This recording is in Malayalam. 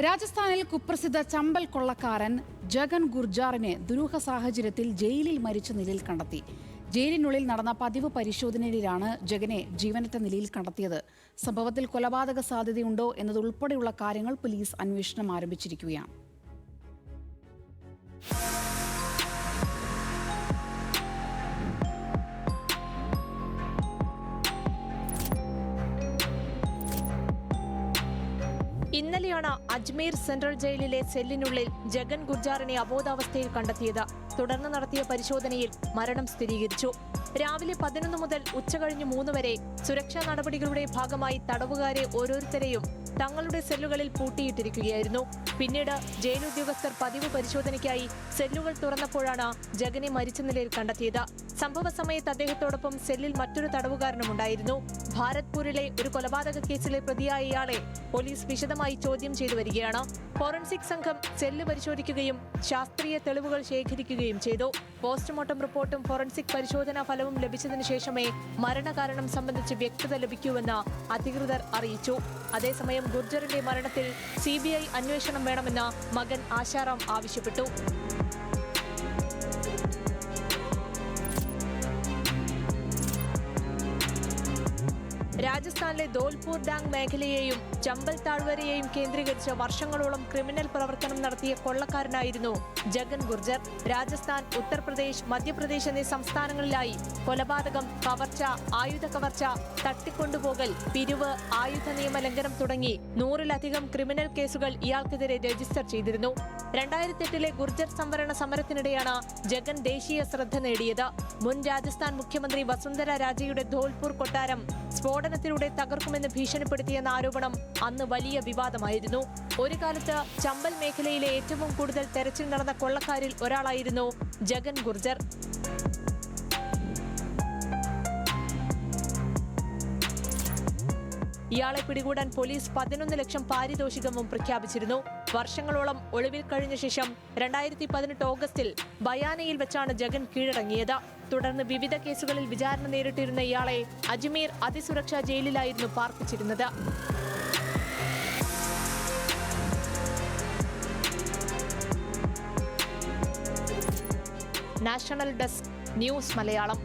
രാജസ്ഥാനിൽ കുപ്രസിദ്ധ ചമ്പൽ കൊള്ളക്കാരൻ ജഗൻ ഗുർജാറിനെ ദുരൂഹ സാഹചര്യത്തിൽ ജയിലിൽ മരിച്ച നിലയിൽ കണ്ടെത്തി. ജയിലിനുള്ളിൽ നടന്ന പതിവ് പരിശോധനയിലാണ് ജഗനെ ജീവനറ്റ നിലയിൽ കണ്ടെത്തിയത്. സംഭവത്തിൽ കൊലപാതക സാധ്യതയുണ്ടോ എന്നതുൾപ്പെടെയുള്ള കാര്യങ്ങൾ പോലീസ് അന്വേഷണം ആരംഭിച്ചിരിക്കുകയാണ്. ഇന്നലെയാണ് അജ്മീർ സെൻട്രൽ ജയിലിലെ സെല്ലിനുള്ളിൽ ജഗൻ ഗുർജാറിനെ അബോധാവസ്ഥയിൽ കണ്ടെത്തിയത്. തുടർന്ന് നടത്തിയ പരിശോധനയിൽ മരണം സ്ഥിരീകരിച്ചു. രാവിലെ 11 മുതൽ ഉച്ചകഴിഞ്ഞ് 3 വരെ സുരക്ഷാ നടപടികളുടെ ഭാഗമായി തടവുകാരെ ഓരോരുത്തരെയും തങ്ങളുടെ സെല്ലുകളിൽ പൂട്ടിയിട്ടിരിക്കുകയായിരുന്നു. പിന്നീട് ജയിൽ ഉദ്യോഗസ്ഥർ പതിവ് പരിശോധനയ്ക്കായി സെല്ലുകൾ തുറന്നപ്പോഴാണ് ജഗനെ മരിച്ച നിലയിൽ കണ്ടെത്തിയത്. സംഭവ സമയത്ത് അദ്ദേഹത്തോടൊപ്പം സെല്ലിൽ മറ്റൊരു തടവുകാരനും ഉണ്ടായിരുന്നു. ഭാരത്പൂരിലെ ഒരു കൊലപാതക കേസിലെ പ്രതിയായ ഇയാളെ പോലീസ് വിശദമായി ചോദ്യം ചെയ്തു വരികയാണ്. ഫോറൻസിക് സംഘം സെല്ല് പരിശോധിക്കുകയും ശാസ്ത്രീയ തെളിവുകൾ ശേഖരിക്കുകയും ചെയ്തു. പോസ്റ്റ്മോർട്ടം റിപ്പോർട്ടും ഫോറൻസിക് പരിശോധനാ ഫലവും ലഭിച്ചതിനു ശേഷമേ മരണകാരണം സംബന്ധിച്ച് വ്യക്തത ലഭിക്കൂവെന്ന് അധികൃതർ അറിയിച്ചു. അതേസമയം ഗുർജറിന്റെ മരണത്തിൽ CBI അന്വേഷണം വേണമെന്ന് മകൻ ആശാറാം ആവശ്യപ്പെട്ടു. രാജസ്ഥാനിലെ ധോൽപൂർ ഡാങ് മേഖലയെയും ചമ്പൽ താഴ്വരയെയും കേന്ദ്രീകരിച്ച് വർഷങ്ങളോളം ക്രിമിനൽ പ്രവർത്തനം നടത്തിയ കൊള്ളക്കാരനായിരുന്നു ജഗൻ ഗുർജർ. രാജസ്ഥാൻ, ഉത്തർപ്രദേശ്, മധ്യപ്രദേശ് എന്നീ സംസ്ഥാനങ്ങളിലായി കൊലപാതകം, കവർച്ച, ആയുധ കവർച്ച, തട്ടിക്കൊണ്ടുപോകൽ, പിരിവ്, ആയുധ നിയമ ലംഘനം തുടങ്ങി 100-ലധികം ക്രിമിനൽ കേസുകൾ ഇയാൾക്കെതിരെ രജിസ്റ്റർ ചെയ്തിരുന്നു. 2008-ലെ ഗുർജർ സംവരണ സമരത്തിനിടെയാണ് ജഗൻ ദേശീയ ശ്രദ്ധ നേടിയത്. മുൻ രാജസ്ഥാൻ മുഖ്യമന്ത്രി വസുന്ധര രാജയുടെ ധോൽപൂർ കൊട്ടാരം സ്ഫോടനത്തിലൂടെ തകർക്കുമെന്ന് ഭീഷണിപ്പെടുത്തിയെന്ന ആരോപണം അന്ന് വലിയ വിവാദമായിരുന്നു. ഒരു കാലത്ത് ചമ്പൽ മേഖലയിലെ ഏറ്റവും കൂടുതൽ തെരച്ചിൽ നടന്ന കൊള്ളക്കാരിൽ ഒരാളായിരുന്നു ജഗൻ ഗുർജർ. ഇയാളെ പിടികൂടാൻ പോലീസ് 11 ലക്ഷം പാരിതോഷികവും പ്രഖ്യാപിച്ചിരുന്നു. വർഷങ്ങളോളം ഒളിവിൽ കഴിഞ്ഞ ശേഷം 2018 ഓഗസ്റ്റിൽ ബയാനയിൽ വെച്ചാണ് ജഗൻ കീഴടങ്ങിയത്. തുടർന്ന് വിവിധ കേസുകളിൽ വിചാരണ നേരിട്ടിരുന്ന ഇയാളെ അജ്മീർ അതിസുരക്ഷാ ജയിലിലായിരുന്നു പാർപ്പിച്ചിരുന്നത്. National desk, news Malayalam.